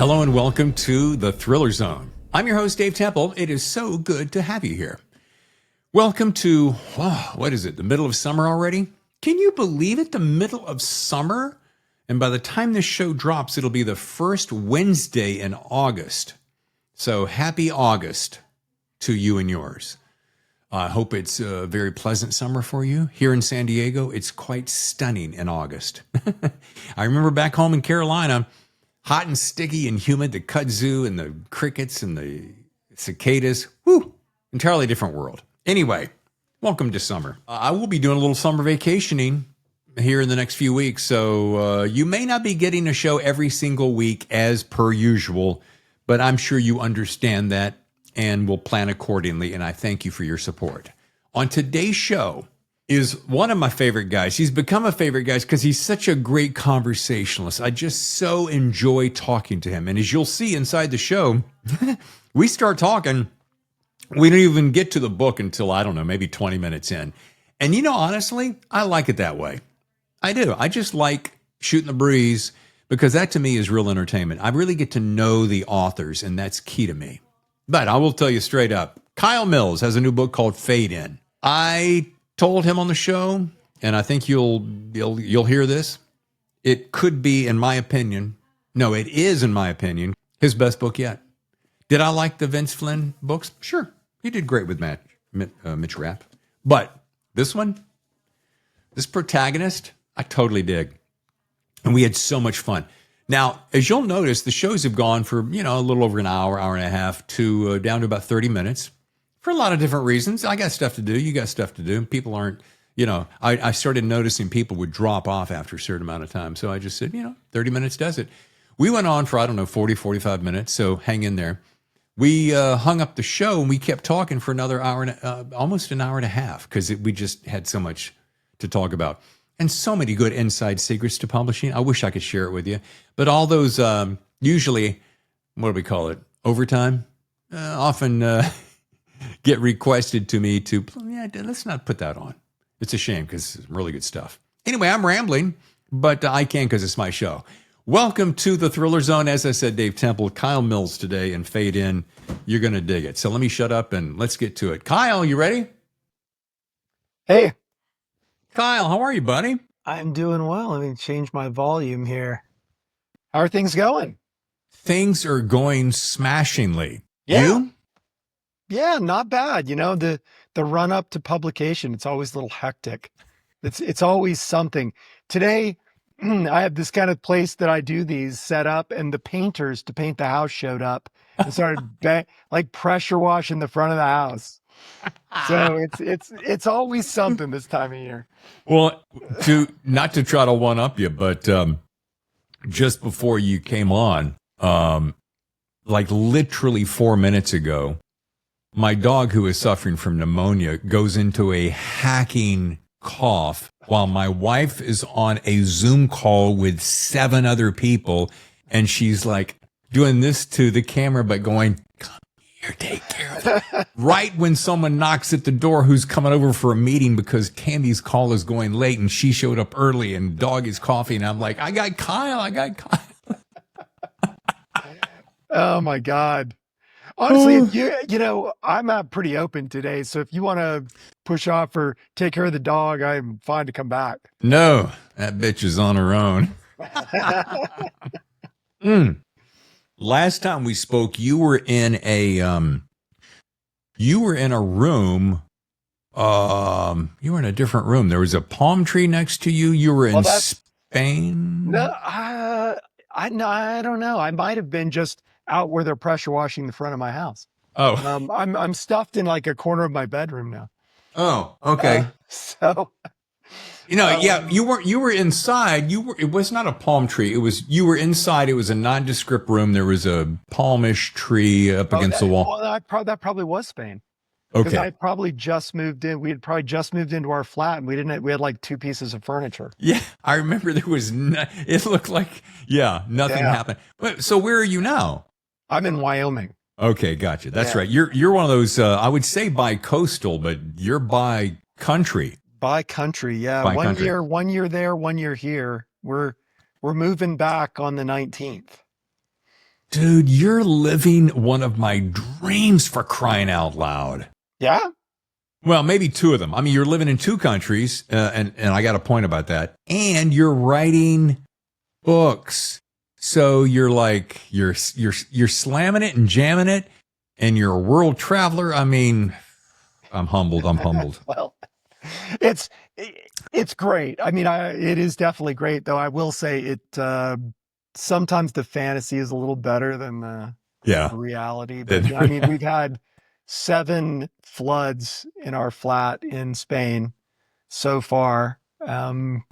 Hello and welcome to the Thriller Zone. I'm your host, Dave Temple. It is so good to have you here. Welcome to, what is it, the middle of summer already? Can you believe it, the middle of summer? And by the time this show drops, it'll be the first Wednesday in August. So happy August to you and yours. I hope it's a very pleasant summer for you. Here in San Diego, it's quite stunning in August. I remember back home in Carolina, hot and sticky and humid, the kudzu and the crickets and the cicadas. Whew, entirely different world. Anyway, welcome to summer. I will be doing a little summer vacationing here in the next few weeks, so you may not be getting a show every single week as per usual, but I'm sure you understand that and will plan accordingly, and I thank you for your support. On today's show is one of my favorite guys. He's become a favorite guy because he's such a great conversationalist. I just so enjoy talking to him. And as you'll see inside the show, we start talking. We don't even get to the book until, I don't know, maybe 20 minutes in. And you know, honestly, I like it that way. I do. I just like shooting the breeze because that to me is real entertainment. I really get to know the authors, and that's key to me. But I will tell you straight up, Kyle Mills has a new book called Fade In. I told him on the show, and I think you'll hear this. It could be, in my opinion, no, it is, in my opinion, his best book yet. Did I like the Vince Flynn books? Sure. He did great with Mitch Rapp. But this one, this protagonist, I totally dig. And we had so much fun. Now, as you'll notice, the shows have gone for, a little over an hour, hour and a half, to down to about 30 minutes. For a lot of different reasons. I got stuff to do. You got stuff to do. People aren't, I started noticing people would drop off after a certain amount of time. So I just said, 30 minutes does it. We went on for, 40, 45 minutes. So hang in there. We hung up the show and we kept talking for another hour, almost an hour and a half, because we just had so much to talk about. And so many good inside secrets to publishing. I wish I could share it with you. But all those, usually, what do we call it? Overtime? Often get requested to me to, let's not put that on. It's a shame because it's really good stuff. Anyway, I'm rambling, but I can because it's my show. Welcome to the Thriller Zone. As I said, Dave Temple, Kyle Mills today, and Fade In. You're going to dig it. So let me shut up and let's get to it. Kyle, you ready? Hey. Kyle, how are you, buddy? I'm doing well. Let me change my volume here. How are things going? Things are going smashingly. Yeah. You? Yeah, not bad. The run up to publication, it's always a little hectic. It's always something. Today, I have this kind of place that I do these set up, and the painters to paint the house showed up and started pressure washing the front of the house. So it's always something this time of year. Well, not to try to one up you, but just before you came on, literally 4 minutes ago, my dog, who is suffering from pneumonia, goes into a hacking cough while my wife is on a Zoom call with 7 other people, and she's doing this to the camera, but going, "Come here, take care of it." Right when someone knocks at the door who's coming over for a meeting because Candy's call is going late and she showed up early and dog is coughing. I'm like, I got Kyle. Oh my God. Honestly, I'm pretty open today. So if you want to push off or take care of the dog, I'm fine to come back. No, that bitch is on her own. Last time we spoke, you were in a room. You were in a different room. There was a palm tree next to you. You were in Spain. No, I don't know. I might have been just out where they're pressure washing the front of my house. Oh, I'm stuffed in a corner of my bedroom now. Oh, okay. You were inside. It was not a palm tree. You were inside. It was a nondescript room. There was a palmish tree up against the wall. Well, that probably was Spain. Okay. Because I probably just moved in. We had probably just moved into our flat, and we had 2 pieces of furniture. Yeah, I remember there was. It looked like nothing happened. So where are you now? I'm in Wyoming. Okay, gotcha. That's right. You're one of those. I would say bi-coastal, but you're bi-country. Bi-country, yeah. Bi-country. 1 year there, 1 year here. We're moving back on the 19th. Dude, you're living one of my dreams for crying out loud. Yeah. Well, maybe two of them. I mean, you're living in two countries, and I got a point about that. And you're writing books, so you're like you're slamming it and jamming it, and you're a world traveler. I mean, I'm humbled. I'm humbled. Well, it's it's great. I mean, it is definitely great, though. I will say it. Sometimes the fantasy is a little better than the Yeah. reality. But yeah, I mean, we've had 7 floods in our flat in Spain so far, and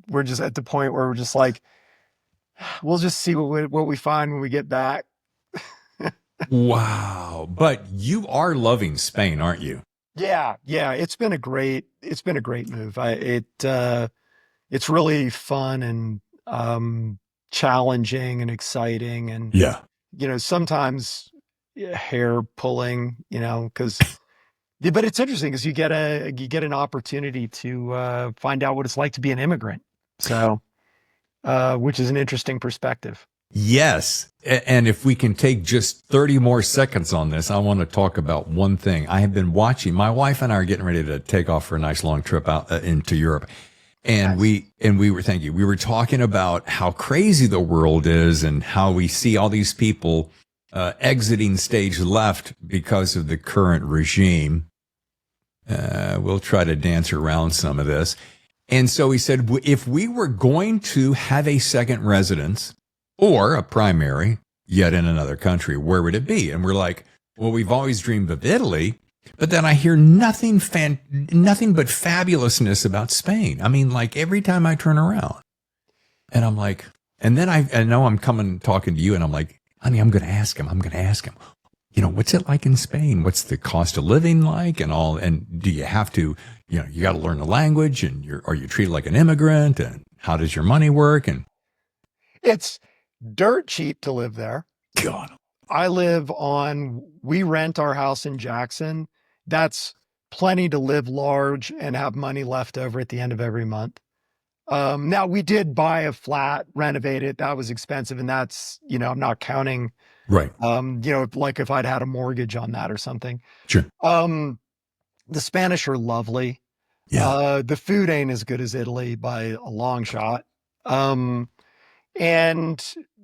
we're just at the point where we're just like, we'll just see what we find when we get back. Wow. But you are loving Spain, aren't you? Yeah, yeah, it's been a great move. It's really fun and challenging and exciting, and Yeah. sometimes hair pulling, because but it's interesting because you get an opportunity to find out what it's like to be an immigrant. So, which is an interesting perspective. Yes. And if we can take just 30 more seconds on this, I want to talk about one thing. I have been watching, my wife and I are getting ready to take off for a nice long trip out into Europe. And Nice. thank you. We were talking about how crazy the world is and how we see all these people exiting stage left because of the current regime. We'll try to dance around some of this. And so he said, if we were going to have a second residence or a primary yet in another country, where would it be? And we're like, well, we've always dreamed of Italy, but then I hear nothing but fabulousness about Spain. I mean, like every time I turn around and I'm like, and then I know I'm talking to you and I'm like, honey, I'm going to ask him. What's it like in Spain? What's the cost of living like and all? And do you have to, you got to learn the language and are you treated like an immigrant and how does your money work? And It's dirt cheap to live there. God, We rent our house in Jackson. That's plenty to live large and have money left over at the end of every month. Now we did buy a flat, renovate it. That was expensive. And that's, I'm not counting, right. like if I'd had a mortgage on that or something. Sure. The Spanish are lovely. Yeah. The food ain't as good as Italy by a long shot. And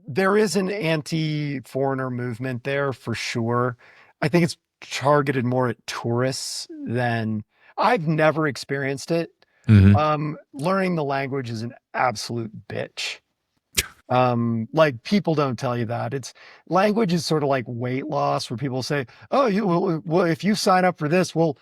there is an anti-foreigner movement there for sure. I think it's targeted more at tourists than I've never experienced it. Learning the language is an absolute bitch. Like people don't tell you that. Language is sort of like weight loss where people say, oh, well, if you sign up for this, well,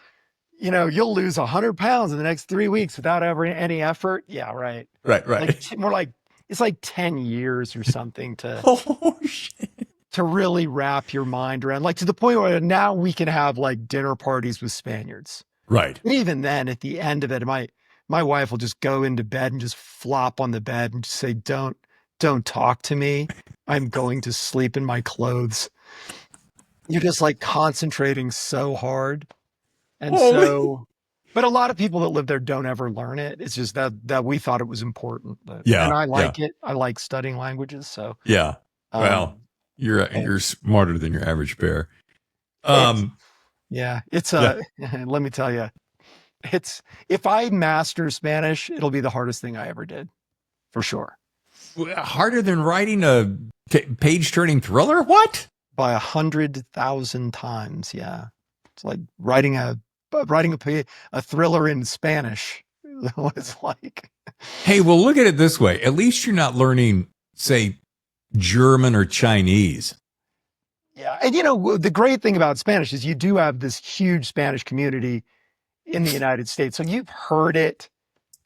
you'll lose 100 pounds in the next 3 weeks without ever any effort. Yeah, right. Right. Like more like it's like 10 years or something Oh, shit. to really wrap your mind around, like to the point where now we can have like dinner parties with Spaniards. Right. But even then, at the end of it, my wife will just go into bed and just flop on the bed and just say, don't talk to me. I'm going to sleep in my clothes. You're just like concentrating so hard. And but a lot of people that live there don't ever learn it. It's just that we thought it was important. And I like it. I like studying languages. So yeah. Well, you're smarter than your average bear. It's let me tell you, if I master Spanish, it'll be the hardest thing I ever did, for sure. Harder than writing a page-turning thriller? What? By 100,000 times. Yeah, it's like writing a thriller in Spanish. What it's like. Hey, well, look at it this way. At least you're not learning, say, German or Chinese. Yeah, and the great thing about Spanish is you do have this huge Spanish community in the United States, so you've heard it,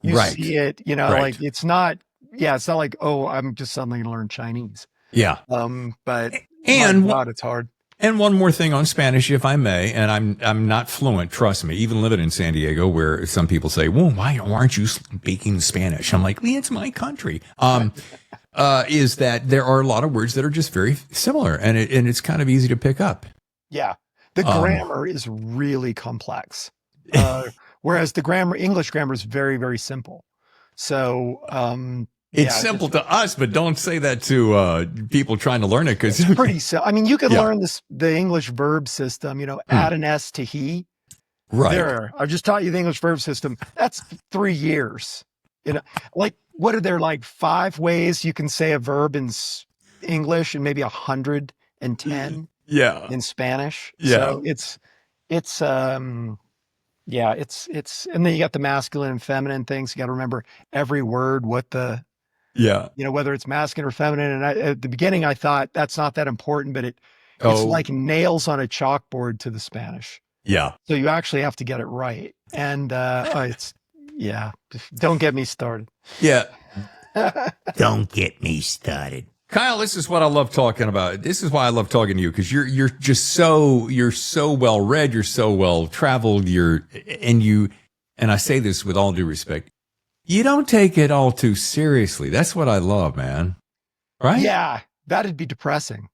you see it. Like it's not like, oh, I'm just suddenly going to learn Chinese. Yeah. But and my God, it's hard. And one more thing on Spanish, if I may, and I'm not fluent, trust me, even living in San Diego, where some people say, well, why aren't you speaking Spanish? I'm like, it's my country. Is that there are a lot of words that are just very similar, and it's kind of easy to pick up. Yeah. The grammar is really complex. Whereas English grammar is very, very simple. So, It's simple to us, but don't say that to people trying to learn it because it's pretty simple. I mean, you could learn the English verb system, add an S to he. Right. There, I've just taught you the English verb system. That's 3 years. Like, what are there, like 5 ways you can say a verb in English and maybe 110 in Spanish? So it's and then you got the masculine and feminine things. You got to remember every word, what the whether it's masculine or feminine. And at the beginning I thought that's not that important, but it's like nails on a chalkboard to the Spanish. Yeah. So you actually have to get it right. And don't get me started. Yeah. Don't get me started. Kyle, this is what I love talking about. This is why I love talking to you, because you're just so well read, you're so well traveled, and I say this with all due respect, you don't take it all too seriously. That's what I love, man. Right? Yeah, that'd be depressing.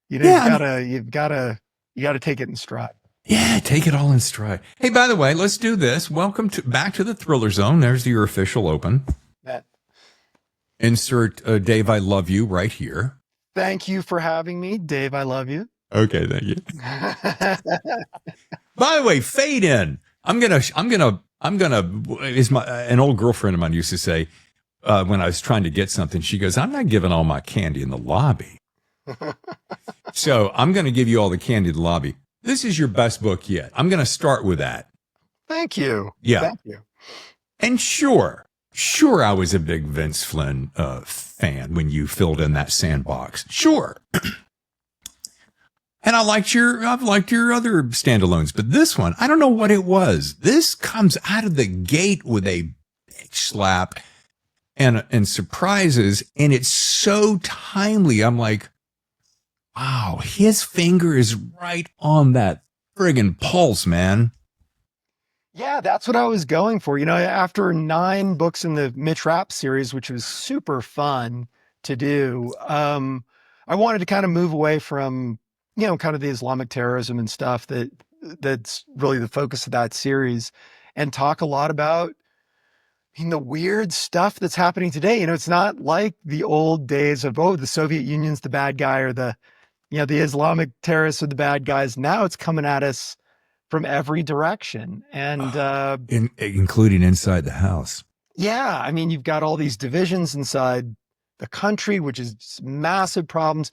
You gotta take it in stride. Yeah, take it all in stride. Hey, by the way, let's do this. Welcome back to the Thriller Zone. There's your official open. Insert Dave, I love you right here. Thank you for having me, Dave. I love you. Okay, thank you. By the way, fade in. I'm gonna. Is an old girlfriend of mine used to say when I was trying to get something. She goes, "I'm not giving all my candy in the lobby." So I'm going to give you all the candy in the lobby. This is your best book yet. I'm going to start with that. Thank you. Yeah. Thank you. And sure, I was a big Vince Flynn fan when you filled in that sandbox. Sure. And I've liked your other standalones, but this one, I don't know what it was. This comes out of the gate with a bitch slap and surprises, and it's so timely. I'm like, wow, his finger is right on that friggin' pulse, man. Yeah, that's what I was going for. After 9 books in the Mitch Rapp series, which was super fun to do, I wanted to kind of move away from, kind of the Islamic terrorism and stuff that's really the focus of that series, and talk a lot about the weird stuff that's happening today. It's not like the old days of, the Soviet Union's the bad guy, or the Islamic terrorists are the bad guys. Now it's coming at us from every direction, and including inside the house. Yeah, I mean, you've got all these divisions inside the country, which is massive problems.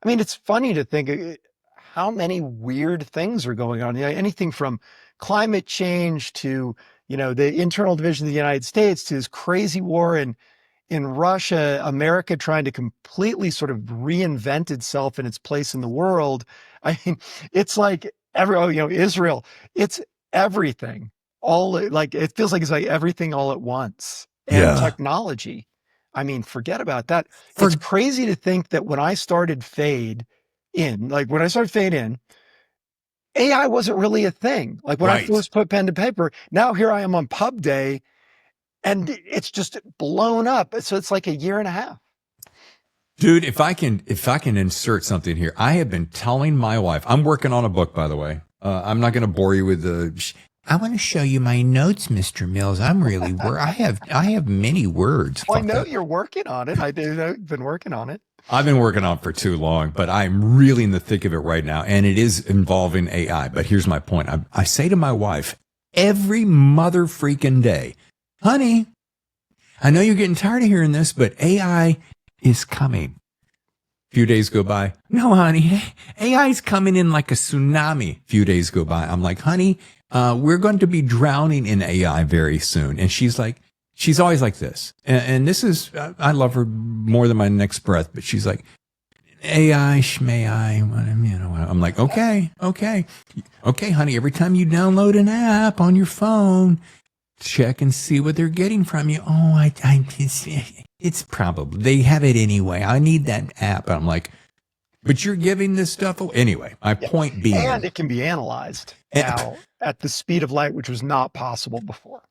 I mean, it's funny to think how many weird things are going on. Anything from climate change to the internal division of the United States to this crazy war in Russia, America trying to completely sort of reinvent itself in its place in the world. I mean, it's like Israel, it's everything. It feels like it's like everything all at once. And technology. I mean, forget about that. It's crazy to think that when I started Fade In, AI wasn't really a thing. Like when I first put pen to paper, now here I am on Pub Day, and it's just blown up. So it's like a year and a half. Dude, if I can insert something here, I have been telling my wife, I'm working on a book, by the way. I'm not going to bore you with I want to show you my notes, Mr. Mills. I'm really I have many words. Well, I know you're working on it. I've been working on it. I've been working on it for too long, but I'm really in the thick of it right now, and it is involving AI. But here's my point. I say to my wife every mother freaking day, honey, I know you're getting tired of hearing this, but AI is coming. A few days go by. No, honey, AI is coming in like a tsunami. A few days go by. I'm like, honey, we're going to be drowning in AI very soon. And she's always like this. And this is, I love her more than my next breath, but she's like, AI, shmai, I'm like, okay, honey, every time you download an app on your phone, check and see what they're getting from you. Oh, it's probably, they have it anyway. I need that app. And I'm like, but you're giving this stuff away. Anyway, my point being. And it can be analyzed now at the speed of light, which was not possible before.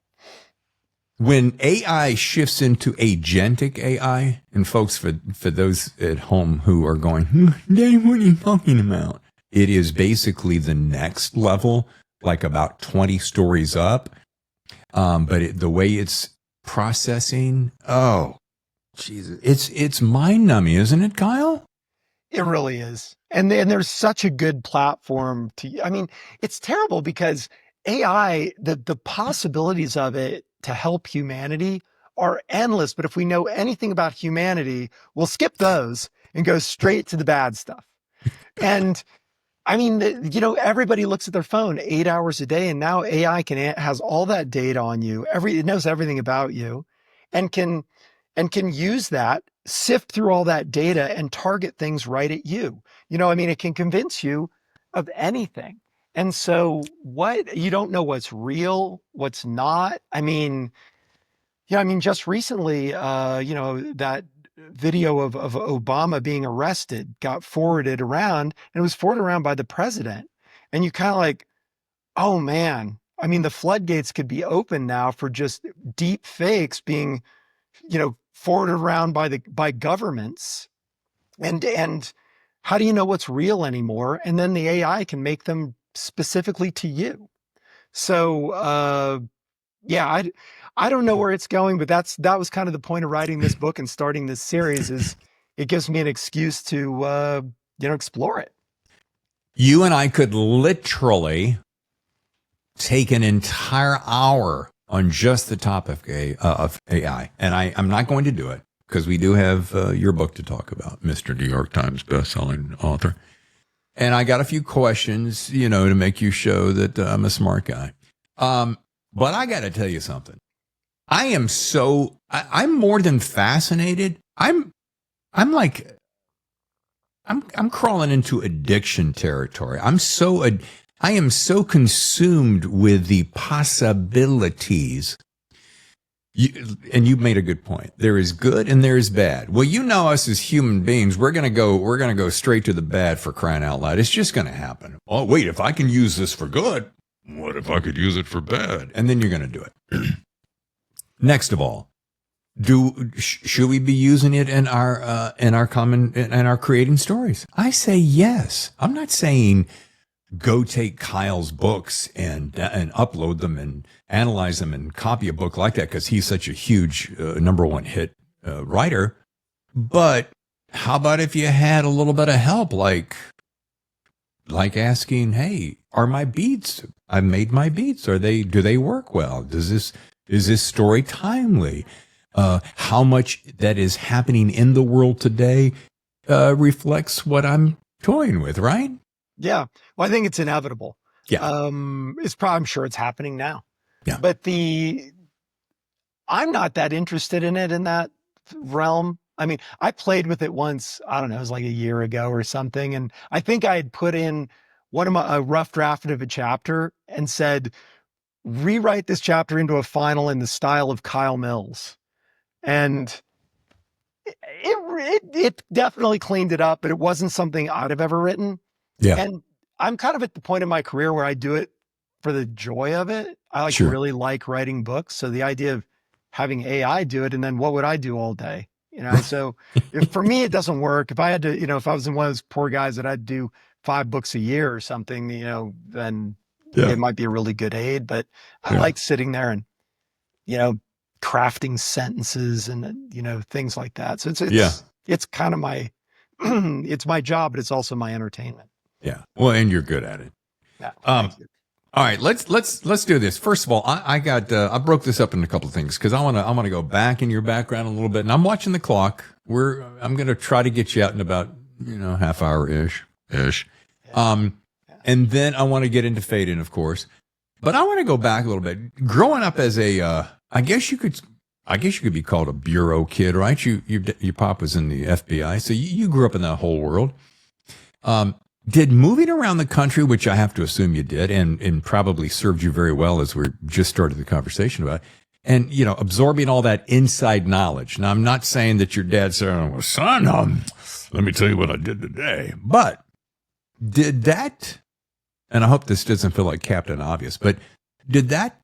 When AI shifts into agentic AI, and folks, for those at home who are going, Dave, what are you talking about? It is basically the next level, like about 20 stories up. But the way it's processing, Jesus, it's mind numbing, isn't it, Kyle? It really is. And then there's such a good platform to, I mean, it's terrible because AI, the possibilities of it to help humanity are endless. But if we know anything about humanity, we'll skip those and go straight to the bad stuff. And I mean, everybody looks at their phone 8 hours a day, and now AI has all that data on you. It knows everything about you, and can use that, sift through all that data, and target things right at you. I mean, it can convince you of anything. And so, what you don't know what's real, what's not. I mean, yeah, I mean, just recently, that video of Obama being arrested got forwarded around, and it was forwarded around by the president. And you kind of like, oh man, I mean, the floodgates could be open now for just deep fakes being, forwarded around by governments. And how do you know what's real anymore? And then the AI can make them specifically to you. So, yeah, I don't know where it's going, but that was kind of the point of writing this book and starting this series is it gives me an excuse to explore it. You and I could literally take an entire hour on just the topic of AI, and I'm not going to do it because we do have your book to talk about, Mr. New York Times bestselling author. And I got a few questions, to make you show that I'm a smart guy. But I got to tell you something. I'm more than fascinated. I'm crawling into addiction territory. I am so consumed with the possibilities. And you made a good point. There is good and there is bad. Well, us as human beings, we're going to go straight to the bad, for crying out loud. It's just going to happen. Oh, wait, if I can use this for good, what if I could use it for bad? And then you're going to do it. Next of all, should we be using it in our creating stories? I say yes. I'm not saying go take Kyle's books and upload them and analyze them and copy a book like that because he's such a huge #1 hit writer. But how about if you had a little bit of help, like asking, hey, are my beats? I made my beats. Do they work well? Is this story timely? How much that is happening in the world today reflects what I'm toying with, right? Yeah. Well, I think it's inevitable. Yeah. I'm sure it's happening now. Yeah. But I'm not that interested in it in that realm. I mean, I played with it once, I don't know, it was like a year ago or something. And I think I had put in a rough draft of a chapter and said, rewrite this chapter into a final in the style of Kyle Mills. And it definitely cleaned it up, but it wasn't something I'd have ever written. Yeah. And I'm kind of at the point in my career where I do it for the joy of it. I Sure. really like writing books. So the idea of having AI do it, and then what would I do all day? So for me, it doesn't work. If I had to, if I was in one of those poor guys that I'd do 5 books a year or something, then it might be a really good aid. But I like sitting there and, crafting sentences and, things like that. So it's kind of my, it's my job, but it's also my entertainment. Yeah. Well, and you're good at it. Yeah. All right, let's do this. First of all, I broke this up into a couple of things because I want to go back in your background a little bit, and I'm watching the clock. I'm going to try to get you out in about half hour ish. And then I want to get into fade in, of course, but I want to go back a little bit. Growing up as I guess you could be called a bureau kid, right? Your pop was in the FBI, so you grew up in that whole world. Did moving around the country, which I have to assume you did, and probably served you very well as we just started the conversation about, and, absorbing all that inside knowledge. Now, I'm not saying that your dad said, well, son, let me tell you what I did today. But did that, and I hope this doesn't feel like Captain Obvious, but did that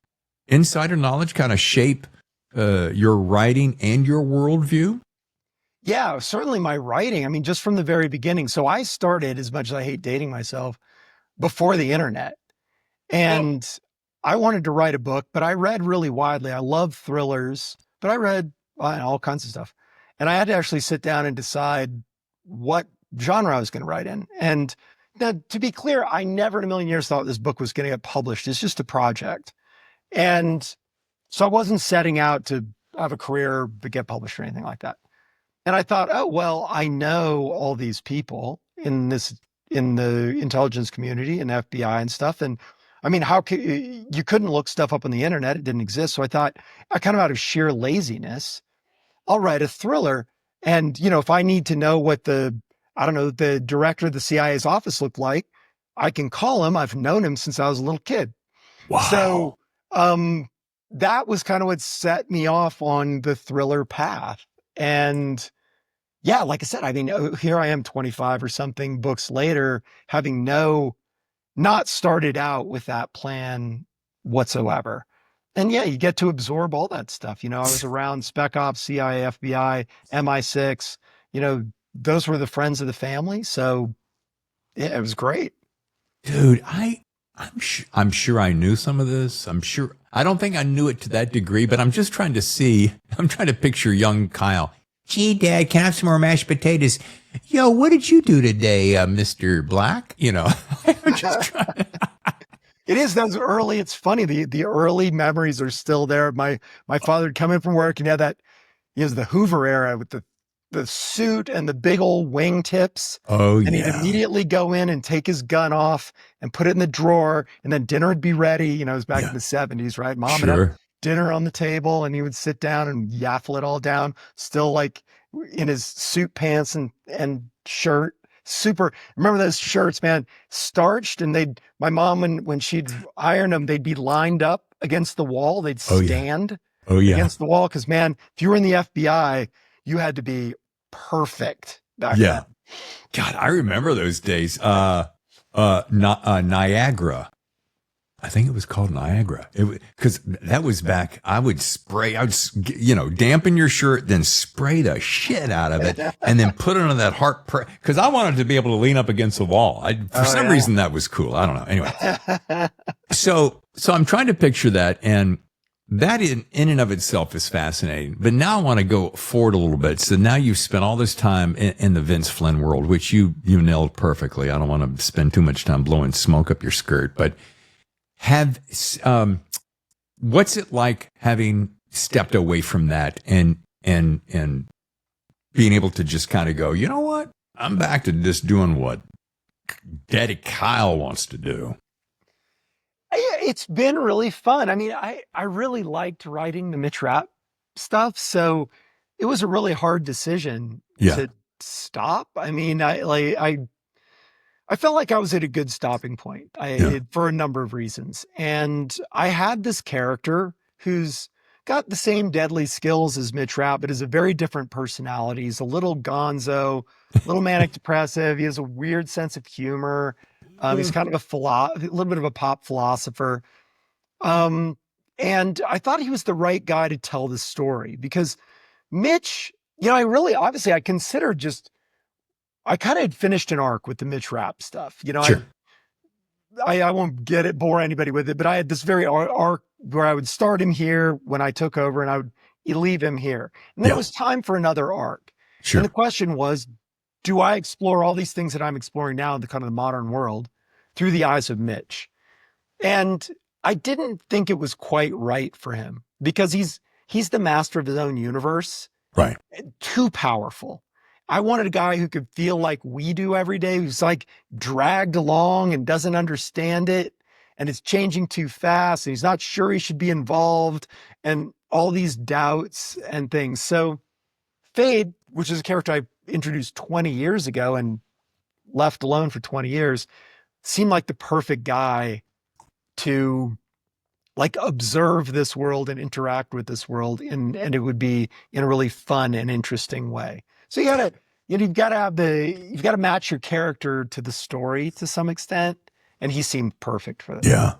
insider knowledge kind of shape your writing and your worldview? Yeah, certainly my writing. I mean, just from the very beginning. So I started, as much as I hate dating myself, before the internet. And I wanted to write a book, but I read really widely. I love thrillers, but I read all kinds of stuff. And I had to actually sit down and decide what genre I was going to write in. And now, to be clear, I never in a million years thought this book was going to get published. It's just a project. And so I wasn't setting out to have a career to get published or anything like that. And I thought, oh, well, I know all these people in the intelligence community and FBI and stuff. And I mean, you couldn't look stuff up on the internet. It didn't exist. So I thought, I kind of out of sheer laziness, I'll write a thriller. And, if I need to know what I don't know, the director of the CIA's office looked like, I can call him. I've known him since I was a little kid. Wow. So, that was kind of what set me off on the thriller path. And yeah, like I said, I mean, here I am 25 or something books later, having not started out with that plan whatsoever. And yeah, you get to absorb all that stuff. I was around Spec Ops, CIA, FBI, MI6, those were the friends of the family. So yeah, it was great. Dude, I'm sure I knew some of this. I don't think I knew it to that degree, but I'm trying to picture young Kyle. Gee, Dad, can I have some more mashed potatoes? Yo, what did you do today, Mr. Black? I'm just trying. It is those early. It's funny. The early memories are still there. My father would come in from work and he had that, the Hoover era with the suit and the big old wing tips. Oh, yeah. And he'd immediately go in and take his gun off and put it in the drawer, and then dinner would be ready. It was back in the 70s, right? Mom would have dinner on the table, and he would sit down and yaffle it all down, still like in his suit pants and shirt. Super. Remember those shirts, man, starched, and my mom, when she'd iron them, they'd be lined up against the wall. They'd stand against the wall. Cause man, if you were in the FBI, you had to be perfect back then. God, I remember those days. Niagara. I think it was called Niagara. Because that was back. I would dampen your shirt, then spray the shit out of it, and then put it on that heart. Because I wanted to be able to lean up against the wall. For some reason, that was cool. I don't know. Anyway, so I'm trying to picture that, and that in and of itself is fascinating. But now I want to go forward a little bit. So now you've spent all this time in the Vince Flynn world, which you nailed perfectly. I don't want to spend too much time blowing smoke up your skirt, but what's it like having stepped away from that and being able to just kind of go, you know what? I'm back to just doing what Daddy Kyle wants to do. It's been really fun. I mean, I really liked writing the Mitch Rapp stuff. So it was a really hard decision to stop. I mean, I felt like I was at a good stopping point for a number of reasons. And I had this character who's got the same deadly skills as Mitch Rapp, but is a very different personality. He's a little gonzo, a little manic depressive. He has a weird sense of humor. He's kind of a little bit of a pop philosopher. And I thought he was the right guy to tell the story because Mitch, I considered I kind of had finished an arc with the Mitch Rapp stuff. I won't bore anybody with it, but I had this very arc where I would start him here when I took over and I would leave him here. And then it was time for another arc. Sure. And the question was, do I explore all these things that I'm exploring now in the kind of the modern world through the eyes of Mitch? And I didn't think it was quite right for him because he's the master of his own universe. Right. Too powerful. I wanted a guy who could feel like we do every day, who's like dragged along and doesn't understand it. And it's changing too fast. And he's not sure he should be involved and all these doubts and things. So Fade, which is a character I introduced 20 years ago and left alone for 20 years, seemed like the perfect guy to like observe this world and interact with this world. And it would be in a really fun and interesting way. So you've got to match your character to the story to some extent. And he seemed perfect for that. Yeah.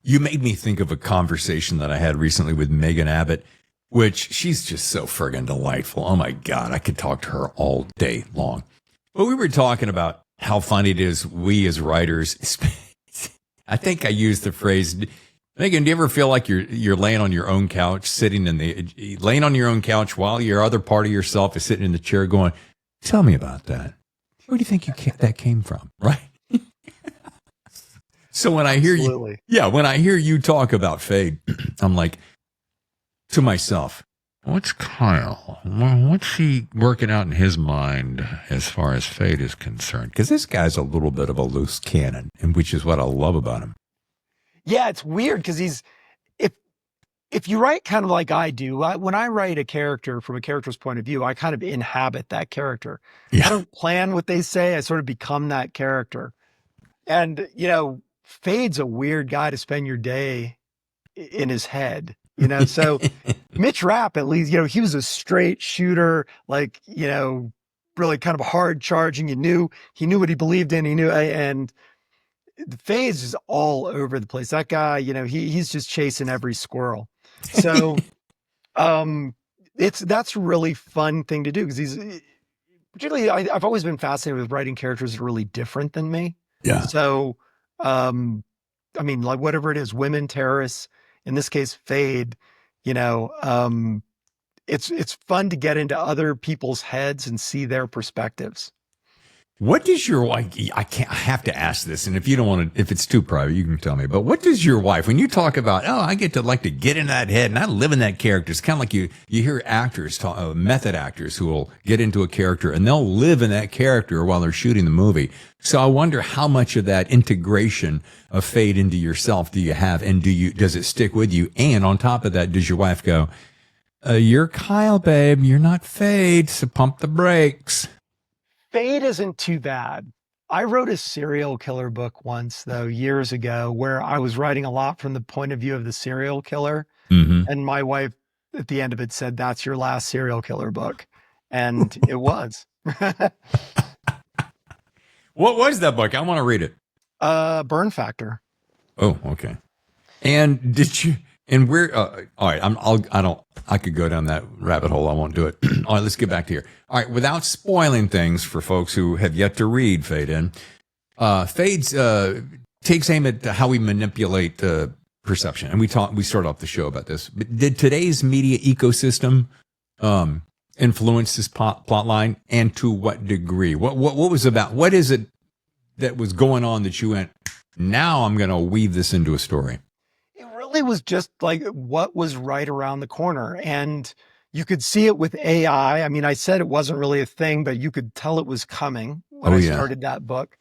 You made me think of a conversation that I had recently with Megan Abbott, which she's just so friggin' delightful. Oh my God. I could talk to her all day long. But we were talking about how funny it is we as writers, I think I used the phrase, Megan, do you ever feel like you're laying on your own couch, laying on your own couch while your other part of yourself is sitting in the chair going, tell me about that. Where do you think that came from? Right. So when I hear Absolutely. when I hear you talk about Fade, I'm like to myself, what's Kyle? What's he working out in his mind as far as Fade is concerned? Because this guy's a little bit of a loose cannon, and which is what I love about him. Yeah, it's weird because if you write kind of like I do, when I write a character from a character's point of view, I kind of inhabit that character. Yeah. I don't plan what they say. I sort of become that character. And, Fade's a weird guy to spend your day in his head, So Mitch Rapp, at least, he was a straight shooter, like, really kind of hard charging. He knew what he believed in. He knew, and the Fade's is all over the place. That guy, he's just chasing every squirrel. So, that's a really fun thing to do because he's particularly, I've always been fascinated with writing characters that are really different than me. Yeah. So, I mean, like whatever it is, women, terrorists, in this case, Fade, it's fun to get into other people's heads and see their perspectives. What does your wife, I have to ask this, and if you don't want to, if it's too private, you can tell me, but what does your wife, when you talk about, I get to like to get in that head and I live in that character, it's kind of like you hear actors, method actors who will get into a character and they'll live in that character while they're shooting the movie. So I wonder how much of that integration of Fade into yourself do you have, and does it stick with you? And on top of that, does your wife go, you're Kyle, babe, you're not Fade, so pump the brakes? Fade isn't too bad. I wrote a serial killer book once, though, years ago, where I was writing a lot from the point of view of the serial killer. Mm-hmm. And my wife, at the end of it, said, "That's your last serial killer book." And it was. What was that book? I want to read it. Burn Factor. Oh, okay. And did you? And where? All right. I could go down that rabbit hole. I won't do it. All right. Let's get back to here. All right. Without spoiling things for folks who have yet to read Fade In, Fade's takes aim at how we manipulate perception, and we started off the show about this. But did today's media ecosystem influence this plot line, and to what degree? What was about? What is it that was going on that you went, now I'm going to weave this into a story? It really was just like what was right around the corner. And you could see it with AI. I mean, I said it wasn't really a thing, but you could tell it was coming when I started that book.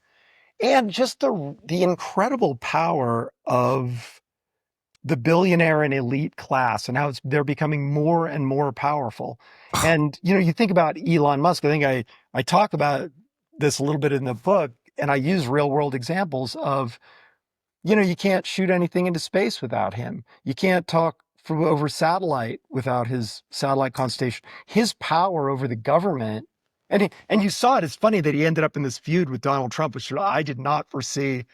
And just the incredible power of the billionaire and elite class and how they're becoming more and more powerful. And, you think about Elon Musk. I think I talk about this a little bit in the book, and I use real world examples of, you can't shoot anything into space without him. You can't talk from over satellite without his satellite constellation. His power over the government, and you saw it. It's funny that he ended up in this feud with Donald Trump, which I did not foresee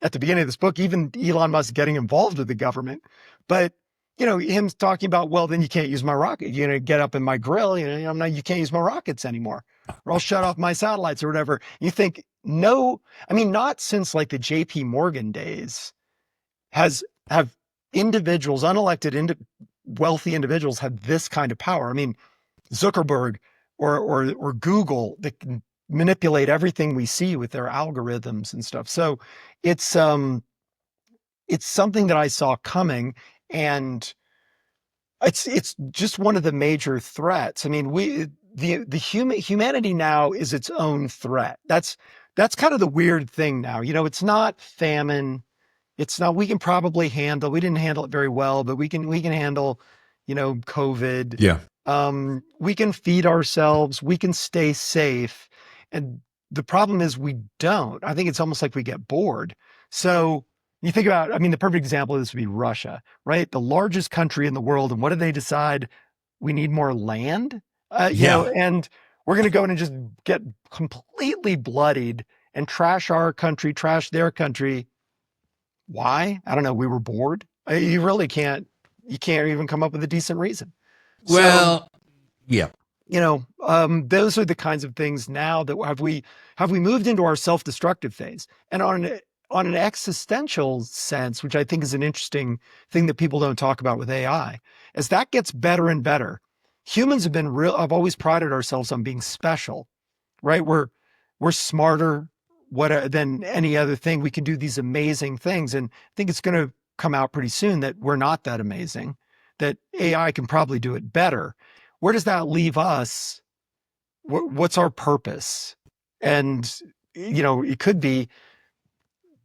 at the beginning of this book. Even Elon Musk getting involved with the government, but him talking about, well, then you can't use my rocket. Get up in my grill. You can't use my rockets anymore, or I'll shut off my satellites or whatever. You think, no, I mean, not since like the J.P. Morgan days have individuals, unelected, wealthy individuals had this kind of power. I mean, Zuckerberg or Google that can manipulate everything we see with their algorithms and stuff. So it's something that I saw coming, and it's just one of the major threats. I mean, humanity now is its own threat. That's kind of the weird thing now. It's not famine. It's not, we didn't handle it very well, but we can handle, COVID. Yeah. We can feed ourselves, we can stay safe. And the problem is we don't. I think it's almost like we get bored. So you think about, I mean, the perfect example of this would be Russia, right? The largest country in the world. And what do they decide? We need more land, and we're going to go in and just get completely bloodied and trash our country, trash their country. Why? I don't know. We were bored. You really can't even come up with a decent reason. Well, yeah. Those are the kinds of things now that have we moved into our self-destructive phase. And on on an existential sense, which I think is an interesting thing that people don't talk about with AI, as that gets better and better, humans have been real. I've always prided ourselves on being special, right? We're smarter than any other thing. We can do these amazing things. And I think it's going to come out pretty soon that we're not that amazing, that AI can probably do it better. Where does that leave us? What's our purpose? And, it could be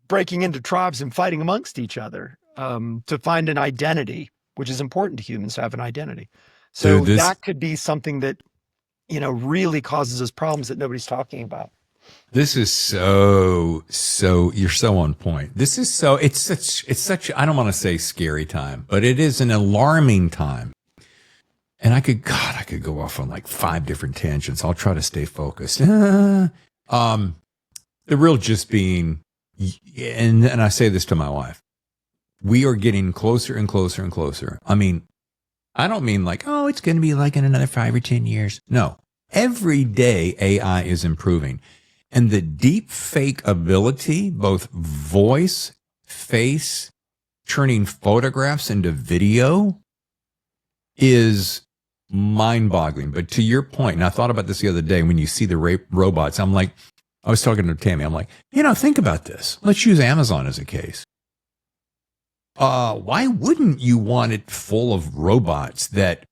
breaking into tribes and fighting amongst each other to find an identity, which is important to humans to have an identity. Dude, So that could be something that, really causes us problems that nobody's talking about. this is so you're so on point. This is it's such I don't want to say scary time, but it is an alarming time. And I could go off on like 5 different tangents. I'll try to stay focused. The real just being, and I say this to my wife, we are getting closer and closer and closer. I mean, I don't mean like, oh, it's going to be like in another 5 or 10 years. No, every day AI is improving. And the deep fake ability, both voice, face, turning photographs into video is mind-boggling. But to your point, and I thought about this the other day when you see the robots, I'm like, I was talking to Tammy, I'm like, think about this. Let's use Amazon as a case. Why wouldn't you want it full of robots that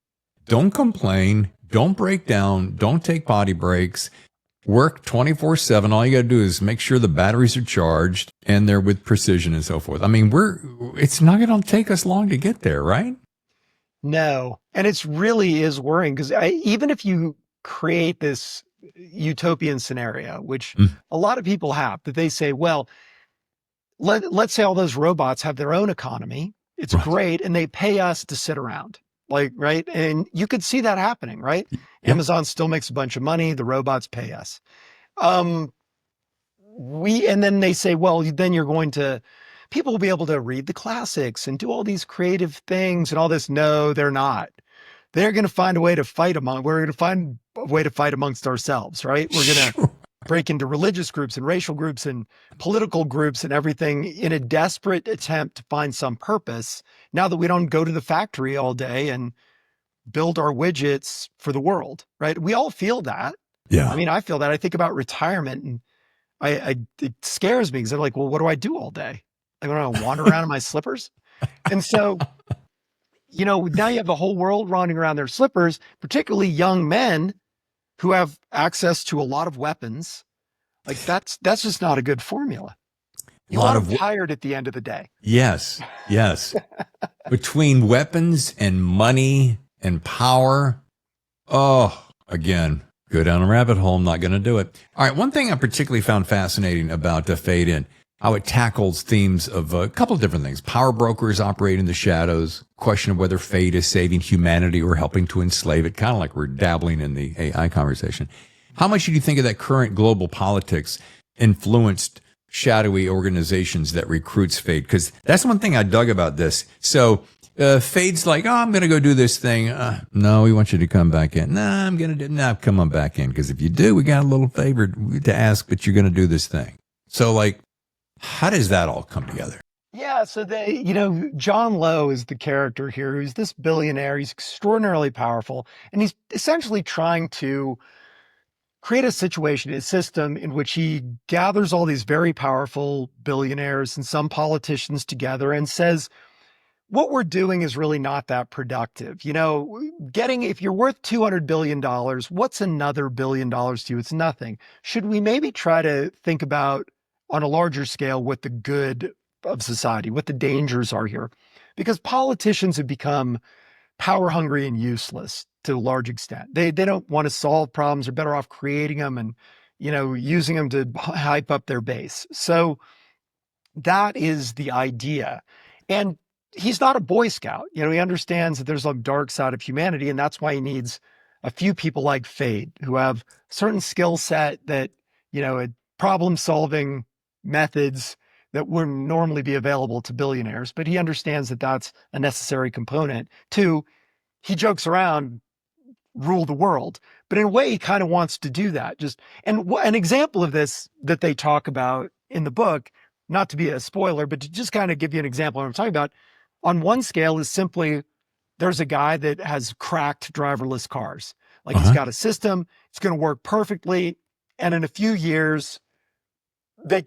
don't complain, don't break down, don't take potty breaks, work 24/7. All you got to do is make sure the batteries are charged and they're with precision and so forth. I mean, it's not going to take us long to get there, right? No. And it's really is worrying because even if you create this utopian scenario, which a lot of people have, that they say, well, let's say all those robots have their own economy. It's Right. great. And they pay us to sit around. Like, right. And you could see that happening, right? Yep. Amazon still makes a bunch of money. The robots pay us. And then they say, well, then people will be able to read the classics and do all these creative things and all this. No, they're not. They're going to find a way to fight we're going to find a way to fight amongst ourselves, right? We're going to break into religious groups and racial groups and political groups and everything in a desperate attempt to find some purpose. Now that we don't go to the factory all day and build our widgets for the world, right? We all feel that. Yeah. I mean, I feel that. I think about retirement and it scares me because I'm like, well, what do I do all day? Like, I'm going to wander around in my slippers. And so, now you have the whole world running around their slippers, particularly young men who have access to a lot of weapons. Like that's just not a good formula. You want them tired at the end of the day. Yes. Between weapons and money and power. Oh, again, go down a rabbit hole. I'm not going to do it. All right. One thing I particularly found fascinating about the Fade In, how it tackles themes of a couple of different things. Power brokers operate in the shadows, question of whether fate is saving humanity or helping to enslave it, kind of like we're dabbling in the AI conversation. How much do you think of that current global politics influenced shadowy organizations that recruits fate? Because that's one thing I dug about this. So Fade's like, oh, I'm going to go do this thing. No, we want you to come back in. Come on back in. Because if you do, we got a little favor to ask, but you're going to do this thing. So like, how does that all come together? Yeah. So John Lowe is the character here, who's this billionaire. He's extraordinarily powerful. And he's essentially trying to create a situation, a system in which he gathers all these very powerful billionaires and some politicians together and says, what we're doing is really not that productive. If you're worth $200 billion, what's another $1 billion to you? It's nothing. Should we maybe try to think about on a larger scale what the good of society, what the dangers are here? Because politicians have become power hungry and useless to a large extent. They don't want to solve problems. They're better off creating them and, using them to hype up their base. So that is the idea. And he's not a Boy Scout. He understands that there's a dark side of humanity, and that's why he needs a few people like Fade who have a certain skill set that, problem solving methods that wouldn't normally be available to billionaires. But he understands that that's a necessary component. Two, he jokes around, rule the world, but in a way he kind of wants to do that. And an example of this that they talk about in the book not to be a spoiler, but to just kind of give you an example of what I'm talking about, on one scale is simply there's a guy that has cracked driverless cars. Like he's got a system, it's going to work perfectly. And in a few years, they'll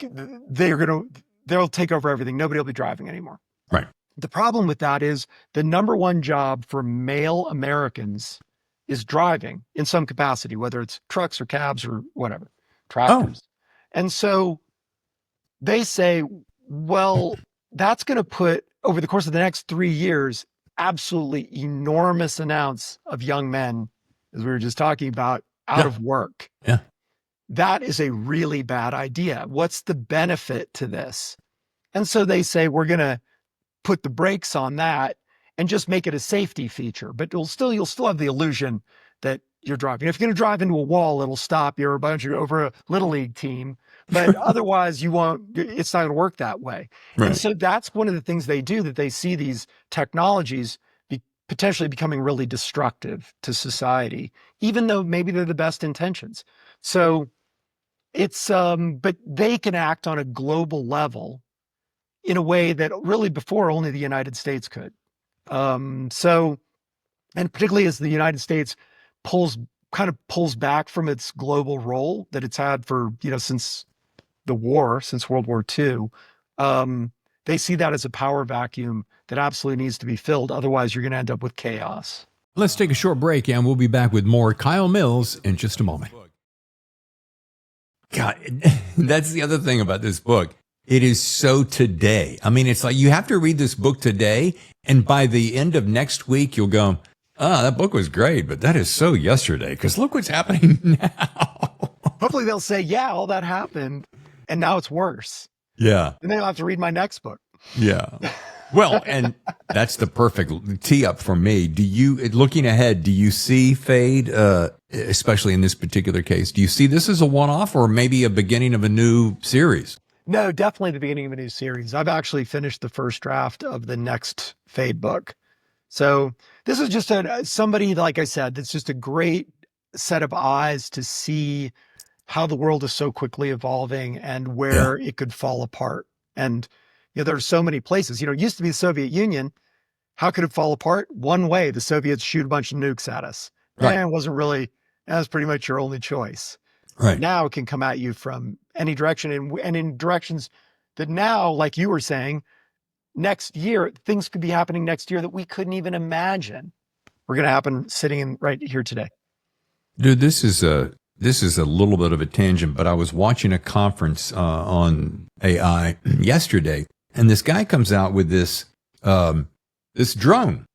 take over everything. Nobody will be driving anymore. Right. The problem with that is the number one job for male Americans is driving in some capacity, whether it's trucks or cabs or whatever, tractors. And so they say, well, that's going to put over the course of the next 3 years, absolutely enormous amounts of young men, as we were just talking about, out of work. Yeah. That is a really bad idea. What's the benefit to this? And so they say, we're going to put the brakes on that and just make it a safety feature, but you'll still have the illusion that you're driving. If you're going to drive into a wall, it'll stop you, or over a little league team, but otherwise it's not going to work that way. Right. And so that's one of the things they do, that they see these technologies potentially becoming really destructive to society, even though maybe they're the best intentions. So it's, but they can act on a global level in a way that really before only the United States could. So, and particularly as the United States pulls back from its global role that it's had for, since World War II, they see that as a power vacuum that absolutely needs to be filled. Otherwise, you're going to end up with chaos. Let's take a short break, and we'll be back with more Kyle Mills in just a moment. God, that's the other thing about this book. It is so today. I mean, it's like you have to read this book today, and by the end of next week, you'll go, that book was great, but that is so yesterday, because look what's happening now. Hopefully they'll say, yeah, all that happened, and now it's worse. Yeah. And then I'll have to read my next book. Yeah. Well, and that's the perfect tee up for me. Looking ahead, do you see Fade, especially in this particular case, do you see this as a one-off or maybe a beginning of a new series? No, definitely the beginning of a new series. I've actually finished the first draft of the next Fade book. So this is just somebody, like I said, that's just a great set of eyes to see how the world is so quickly evolving and where it could fall apart. And, there are so many places, it used to be the Soviet Union. How could it fall apart? One way: the Soviets shoot a bunch of nukes at us. Right. And that was pretty much your only choice. Right. Now it can come at you from any direction, and in directions that now, like you were saying, next year, things could be happening next year that we couldn't even imagine were going to happen sitting right here today. Dude, this is a little bit of a tangent, but I was watching a conference on AI yesterday, and this guy comes out with this drone.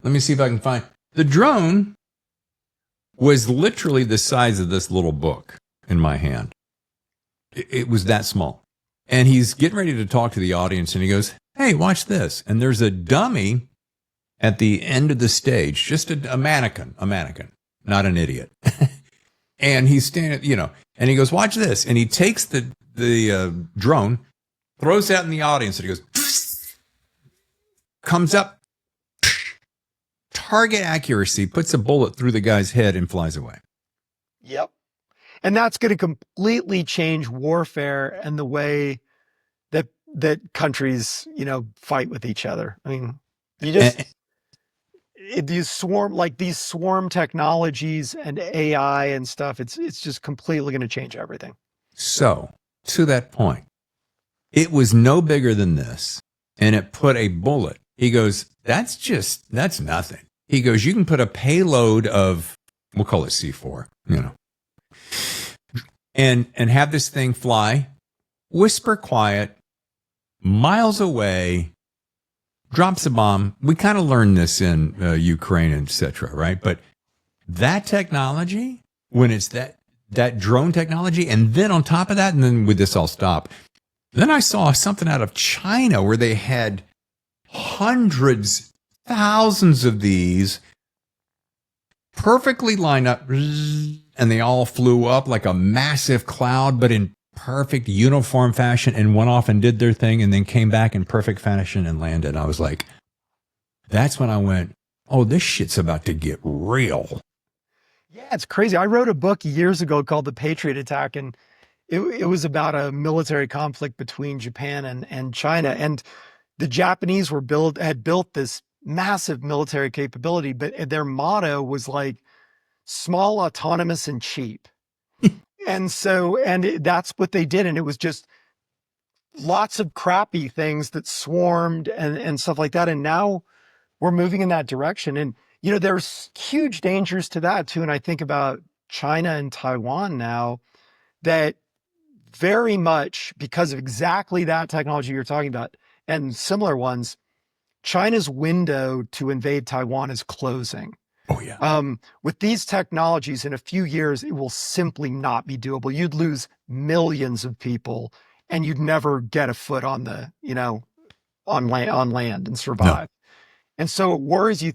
Let me see if I can find the drone. Was literally the size of this little book in my hand. It was that small. And he's getting ready to talk to the audience, and he goes, "Hey, watch this." And there's a dummy at the end of the stage, just a mannequin, not an idiot. And he's standing, and he goes, "Watch this." And he takes the drone, throws it out in the audience, and he goes, comes up, target accuracy, puts a bullet through the guy's head and flies away. Yep. And that's going to completely change warfare and the way that countries, fight with each other. I mean, these swarm technologies and AI and stuff, it's just completely going to change everything. So, to that point, it was no bigger than this, and it put a bullet. He goes, that's nothing. He goes, you can put a payload of, we'll call it C4, and have this thing fly, whisper quiet, miles away, drops a bomb. We kind of learned this in Ukraine, etc., right? But that technology, when it's that drone technology, and then on top of that, and then with this, I'll stop. Then I saw something out of China where they had hundreds, thousands of these perfectly lined up, and they all flew up like a massive cloud, but in perfect uniform fashion, and went off and did their thing, and then came back in perfect fashion and landed. I was like, that's when I went, oh, this shit's about to get real. Yeah, it's crazy. I wrote a book years ago called The Patriot Attack, and it was about a military conflict between Japan and China. And the Japanese had built this massive military capability, but their motto was like small, autonomous, and cheap. And so, that's what they did. And it was just lots of crappy things that swarmed and stuff like that. And now we're moving in that direction. And, there's huge dangers to that too. And I think about China and Taiwan now, that very much because of exactly that technology you're talking about and similar ones, China's window to invade Taiwan is closing. Oh, yeah. With these technologies, in a few years, it will simply not be doable. You'd lose millions of people, and you'd never get a foot on the, on land and survive. No. And so it worries. You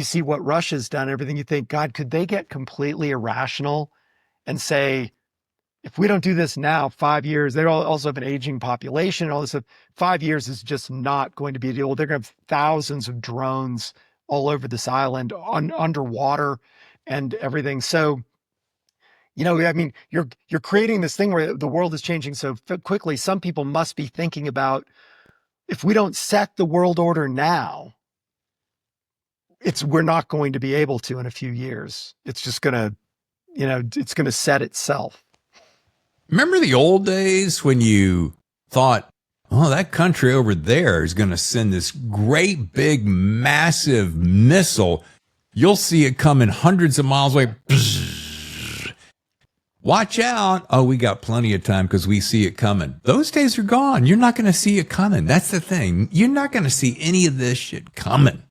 see what Russia's done, everything. You think, God, could they get completely irrational and say, if we don't do this now, 5 years, they also have an aging population and all this stuff. 5 years is just not going to be a deal. They're going to have thousands of drones all over this island underwater and everything. So, I mean, you're creating this thing where the world is changing so quickly. Some people must be thinking about, if we don't set the world order now, we're not going to be able to in a few years. It's just going to, it's going to set itself. Remember the old days when you thought, oh, that country over there is going to send this great, big, massive missile. You'll see it coming hundreds of miles away. Watch out. Oh, we got plenty of time because we see it coming. Those days are gone. You're not going to see it coming. That's the thing. You're not going to see any of this shit coming.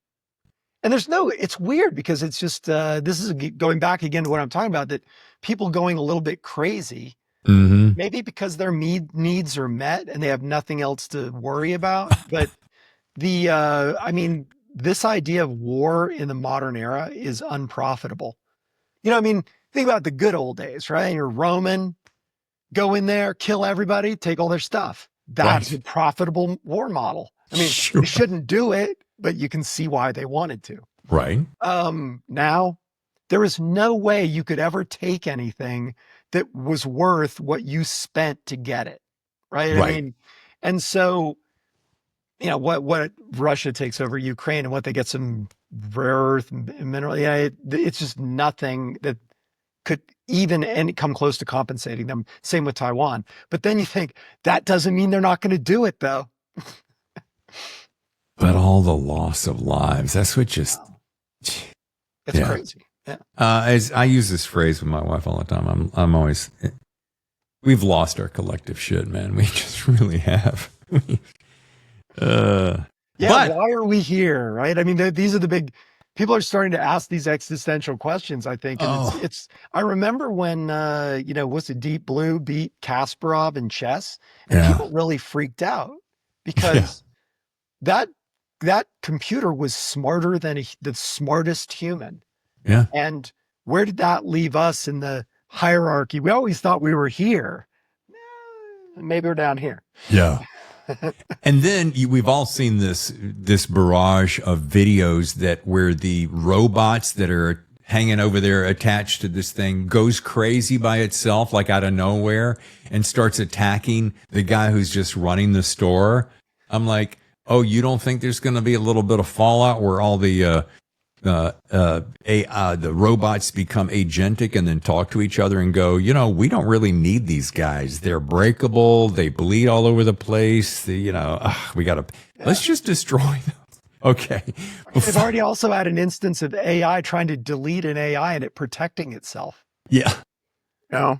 And it's weird because it's just, this is going back again to what I'm talking about, that people going a little bit crazy. Mm-hmm. Maybe because their needs are met and they have nothing else to worry about. But this idea of war in the modern era is unprofitable. Think about the good old days, right? You're Roman, go in there, kill everybody, take all their stuff. That's a profitable war model. Sure. They shouldn't do it, but you can see why they wanted to. Right. Now, there is no way you could ever take anything that was worth what you spent to get it. Right. And so, what Russia takes over Ukraine and what they get some rare earth mineral. It's just nothing that could even come close to compensating them. Same with Taiwan. But then you think that doesn't mean they're not going to do it though. But all the loss of lives, that's what just, it's crazy. Yeah. As I use this phrase with my wife all the time, I'm always, we've lost our collective shit, man. We just really have. But why are we here? Right. These are the big, people are starting to ask these existential questions, I think. And I remember when, was it Deep Blue beat Kasparov in chess, and people really freaked out because that computer was smarter than the smartest human. Yeah. And where did that leave us in the hierarchy? We always thought we were here. Maybe we're down here. Yeah. And then we've all seen this barrage of videos where the robots that are hanging over there attached to this thing goes crazy by itself, like out of nowhere, and starts attacking the guy who's just running the store. I'm like, oh, you don't think there's going to be a little bit of fallout where all the robots become agentic and then talk to each other and go, we don't really need these guys. They're breakable. They bleed all over the place. Let's just destroy them. Okay. They've already also had an instance of AI trying to delete an AI and it protecting itself. Yeah. All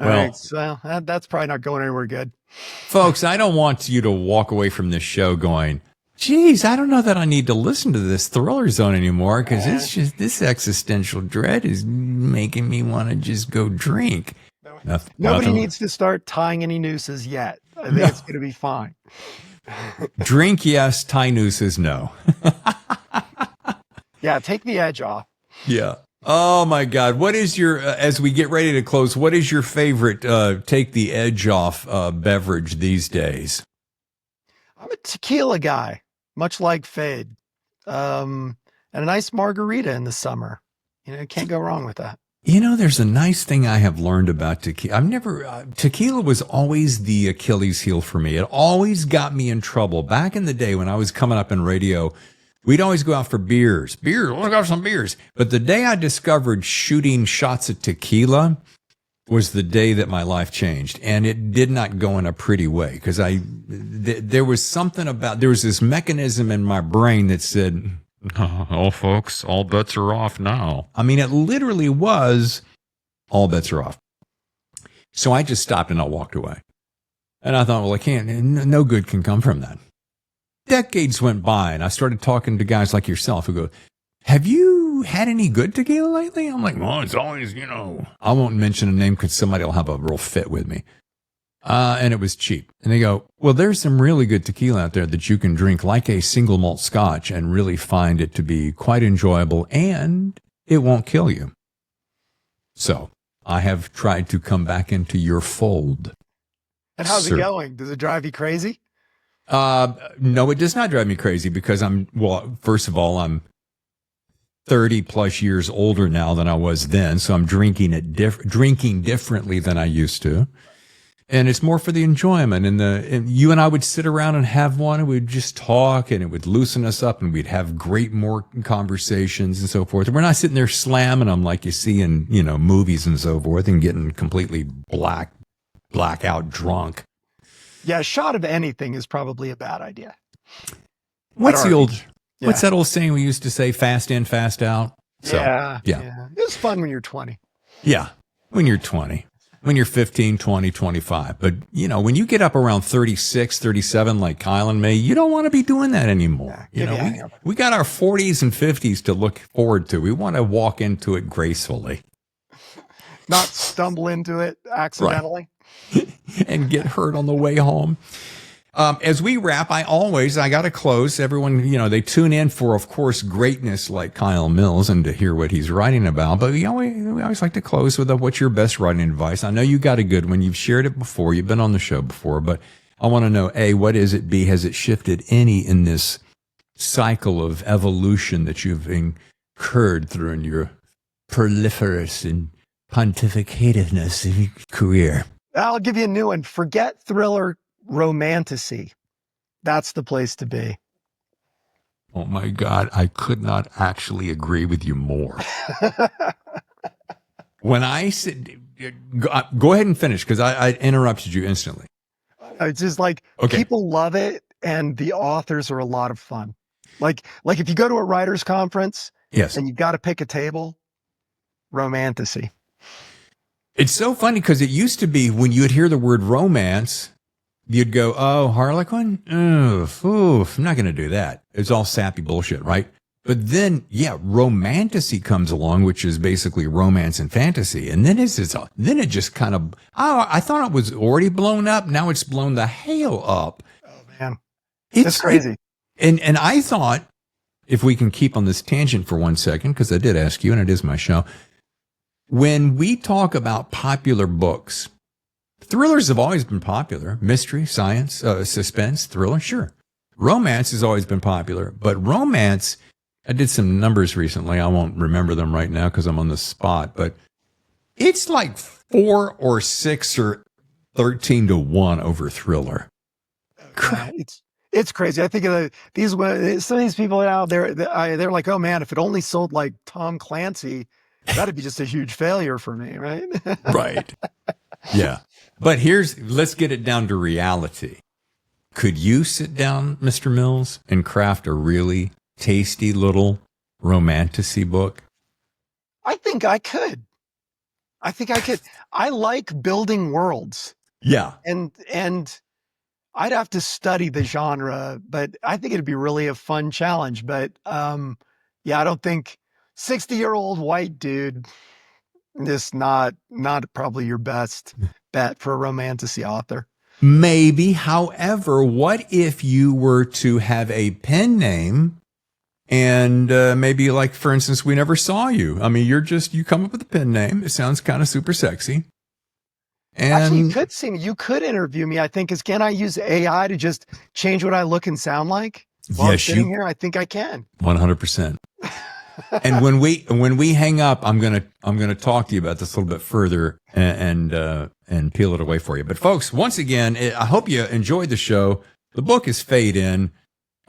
right. So that's probably not going anywhere good. Folks, I don't want you to walk away from this show going, geez, I don't know that I need to listen to this Thriller Zone anymore because it's just this existential dread is making me want to just go drink. Nobody needs to start tying any nooses yet. I think it's going to be fine. Drink, yes. Tie nooses, no. Yeah, take the edge off. Yeah. Oh, my God. What is your, as we get ready to close, what is your favorite take the edge off beverage these days? I'm a tequila guy, much like Fade. And a nice margarita in the summer. Can't go wrong with that. There's a nice thing I have learned about tequila. Tequila was always the Achilles heel for me. It always got me in trouble. Back in the day when I was coming up in radio, we'd always go out for beers. Let's go have some beers. But the day I discovered shooting shots of tequila was the day that my life changed. And it did not go in a pretty way because there was this mechanism in my brain that said, oh, folks, all bets are off now. I mean, it literally was all bets are off. So I just stopped and I walked away. And I thought, well, no good can come from that. Decades went by and I started talking to guys like yourself who go, have you had any good tequila lately? I'm like, well, it's always, I won't mention a name because somebody will have a real fit with me. And it was cheap. And they go, well, there's some really good tequila out there that you can drink like a single malt scotch and really find it to be quite enjoyable and it won't kill you. So I have tried to come back into your fold. And how's it going? Does it drive you crazy? No, it does not drive me crazy because first of all, I'm 30 plus years older now than I was then. So I'm drinking differently than I used to. And it's more for the enjoyment. And you and I would sit around and have one and we'd just talk and it would loosen us up and we'd have more conversations and so forth. And we're not sitting there slamming them like you see in, movies and so forth and getting completely blackout drunk. Yeah. A shot of anything is probably a bad idea. What's that old saying we used to say, fast in, fast out? So, yeah. It was fun when you're 20. Yeah. When you're 20. When you're 15, 20, 25. But, when you get up around 36, 37, like Kyle and me, you don't want to be doing that anymore. We got our 40s and 50s to look forward to. We want to walk into it gracefully. Not stumble into it accidentally. Right. And get hurt on the way home. As we wrap, I got to close. Everyone, they tune in for, of course, greatness like Kyle Mills and to hear what he's writing about. But we always like to close with what's your best writing advice? I know you got a good one. You've shared it before. You've been on the show before. But I want to know, A, what is it? B, has it shifted any in this cycle of evolution that you've incurred through in your proliferous and pontificativeness of your career? I'll give you a new one. Forget thriller romantasy. That's the place to be. Oh my God, I could not actually agree with you more. When I said, go ahead and finish because I interrupted you instantly. It's just like people love it and the authors are a lot of fun. Like if you go to a writer's conference and you've got to pick a table, romantasy. It's so funny because it used to be when you would hear the word romance, you'd go, oh, Harlequin? Oof, I'm not going to do that. It's all sappy bullshit, right? But then, romantasy comes along, which is basically romance and fantasy. And then then it just kind of, I thought it was already blown up. Now it's blown the hell up. Oh, man. It's crazy. And I thought, if we can keep on this tangent for 1 second, because I did ask you, and it is my show. When we talk about popular books, thrillers have always been popular. Mystery, science, suspense, thriller, sure. Romance has always been popular. But romance, I did some numbers recently. I won't remember them right now because I'm on the spot. But it's like 4 or 6 or 13 to 1 over thriller. It's crazy. I think of some of these people out there, they're like, oh man, if it only sold like Tom Clancy, that'd be just a huge failure for me, right? Right. Yeah. But let's get it down to reality. Could you sit down, Mr. Mills, and craft a really tasty little romantasy book? I think I could. I like building worlds. Yeah. And I'd have to study the genre, but I think it'd be really a fun challenge. But I don't think 60-year-old white dude is not probably your best bet for a romantasy author. Maybe. However, what if you were to have a pen name and maybe like, for instance, We Never Saw You. I mean, you come up with a pen name. It sounds kind of super sexy. And actually, you could interview me. I think can I use AI to just change what I look and sound like? While I'm sitting here, I think I can. 100%. And when we hang up, I'm gonna talk to you about this a little bit further and peel it away for you. But folks, once again, I hope you enjoyed the show. The book is Fade In.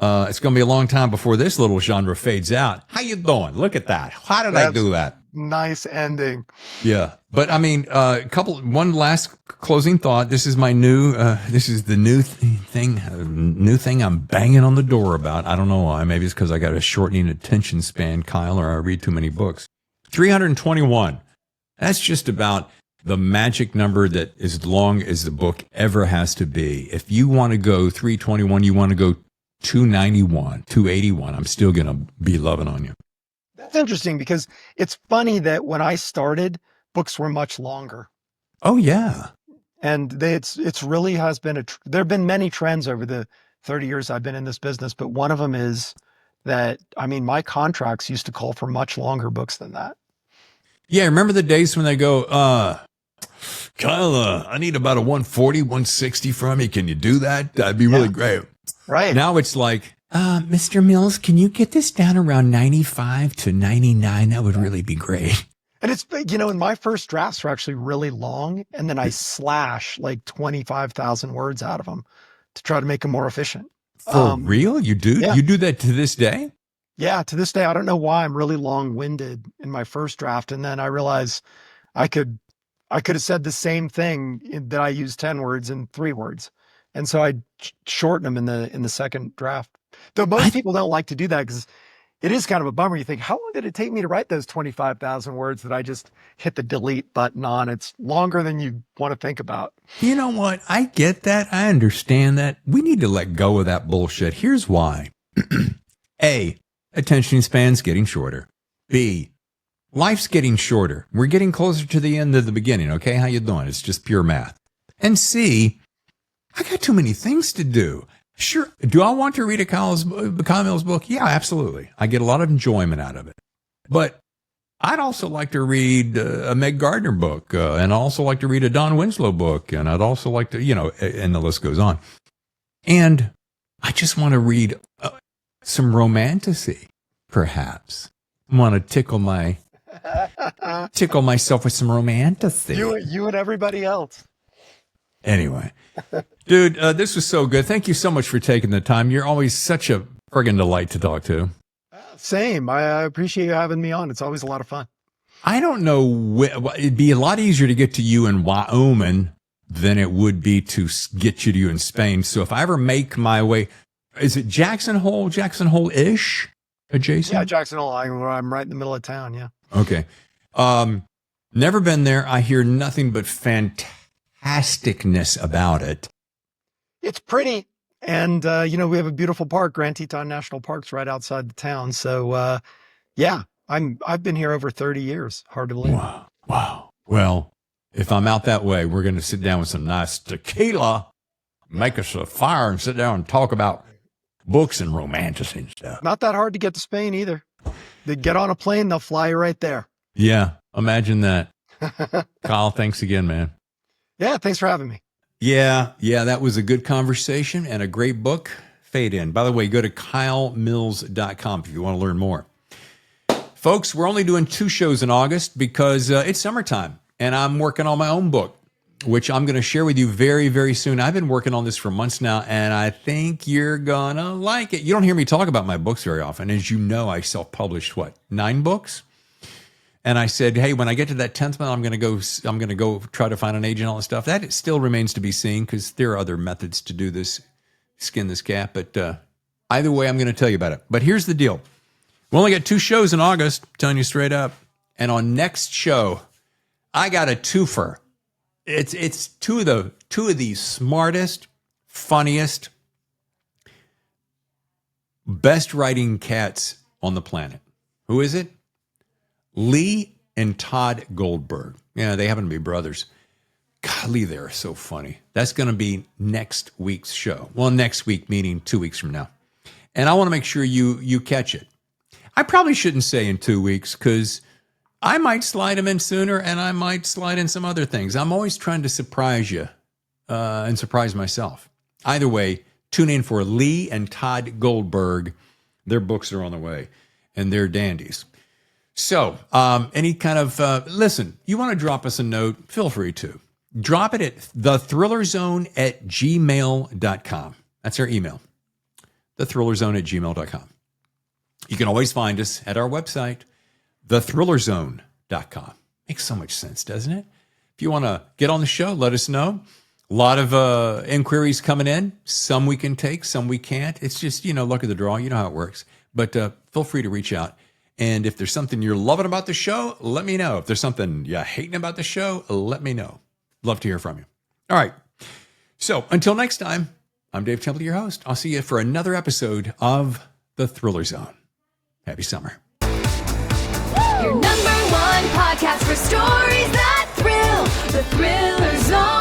It's going to be a long time before this little genre fades out. How you doing? Look at that. How did I do that? Nice ending. Yeah. But I mean, one last closing thought. This is my this is the new thing I'm banging on the door about. I don't know why. Maybe it's because I got a shortening attention span, Kyle, or I read too many books. 321. That's just about the magic number that as long as the book ever has to be. If you want to go 321, you want to go 291, 281, I'm still going to be loving on you. That's interesting because it's funny that when I started, books were much longer. Oh, yeah. And it's really has been there have been many trends over the 30 years I've been in this business, but one of them is that, I mean, my contracts used to call for much longer books than that. Yeah, remember the days when they go, Kyle, I need about a 140, 160 from you. Can you do that? That'd be really great. Right. Now it's like, Mr. Mills, can you get this down around 95 to 99? That would really be great. And it's, and my first drafts were actually really long. And then I slash like 25,000 words out of them to try to make them more efficient. For real? You do? Yeah. You do that to this day? Yeah. To this day, I don't know why I'm really long winded in my first draft. And then I realized I could have said the same thing that I used 10 words in 3 words. And so I shorten them in the second draft. Though most people don't like to do that because it is kind of a bummer. You think, how long did it take me to write those 25,000 words that I just hit the delete button on? It's longer than you want to think about. You know what? I get that. I understand that. We need to let go of that bullshit. Here's why. A, attention span's getting shorter. B, life's getting shorter. We're getting closer to the end of the beginning. Okay. How you doing? It's just pure math. And C, I got too many things to do. Sure. Do I want to read Kyle Mills book? Yeah, absolutely. I get a lot of enjoyment out of it. But I'd also like to read a Meg Gardner book, and I also like to read a Don Winslow book, and I'd also like to, and the list goes on. And I just want to read some romantasy, perhaps. I want to tickle myself with some romantasy. You and everybody else. Anyway, dude, this was so good. Thank you so much for taking the time. You're always such a friggin' delight to talk to. Same. I appreciate you having me on. It's always a lot of fun. I don't know. It'd be a lot easier to get to you in Wyoming than it would be to get you in Spain. So if I ever make my way, is it Jackson Hole-ish adjacent? Yeah, Jackson Hole. I'm right in the middle of town. Yeah. Okay. Never been there. I hear nothing but fantasticness about it. It's pretty. And, we have a beautiful park, Grand Teton National Park's right outside the town. So, yeah, I've been here over 30 years. Hard to believe. Wow. Well, if I'm out that way, we're going to sit down with some nice tequila, make us a fire and sit down and talk about books and romantics and stuff. Not that hard to get to Spain either. They get on a plane, they'll fly you right there. Yeah. Imagine that. Kyle, thanks again, man. Yeah. Thanks for having me. Yeah, that was a good conversation and a great book. Fade In. By the way, go to kylemills.com if you want to learn more. Folks, we're only doing 2 shows in August because it's summertime and I'm working on my own book, which I'm going to share with you very, very soon. I've been working on this for months now and I think you're going to like it. You don't hear me talk about my books very often. As you know, I self-published 9 books? And I said, hey, when I get to that 10th one, I'm going to go try to find an agent and all that stuff. That still remains to be seen because there are other methods to do this, skin this cat. But either way, I'm going to tell you about it. But here's the deal. We only got 2 shows in August, telling you straight up. And on next show, I got a twofer. It's two of the smartest, funniest, best writing cats on the planet. Who is it? Lee and Todd Goldberg. Yeah, they happen to be brothers. Golly, they're so funny. That's going to be next week's show. Well, next week, meaning 2 weeks from now. And I want to make sure you catch it. I probably shouldn't say in 2 weeks because I might slide them in sooner and I might slide in some other things. I'm always trying to surprise you and surprise myself. Either way, tune in for Lee and Todd Goldberg. Their books are on the way and they're dandies. So, any kind of, listen, you want to drop us a note, feel free to. Drop it at thethrillerzone@gmail.com. That's our email, thethrillerzone@gmail.com. You can always find us at our website, thethrillerzone.com. Makes so much sense, doesn't it? If you want to get on the show, let us know. A lot of inquiries coming in. Some we can take, some we can't. It's just, luck of the draw. You know how it works. But feel free to reach out. And if there's something you're loving about the show, let me know. If there's something you're hating about the show, let me know. Love to hear from you. All right. So until next time, I'm Dave Temple, your host. I'll see you for another episode of The Thriller Zone. Happy summer. Your number one podcast for stories that thrill. The Thriller Zone.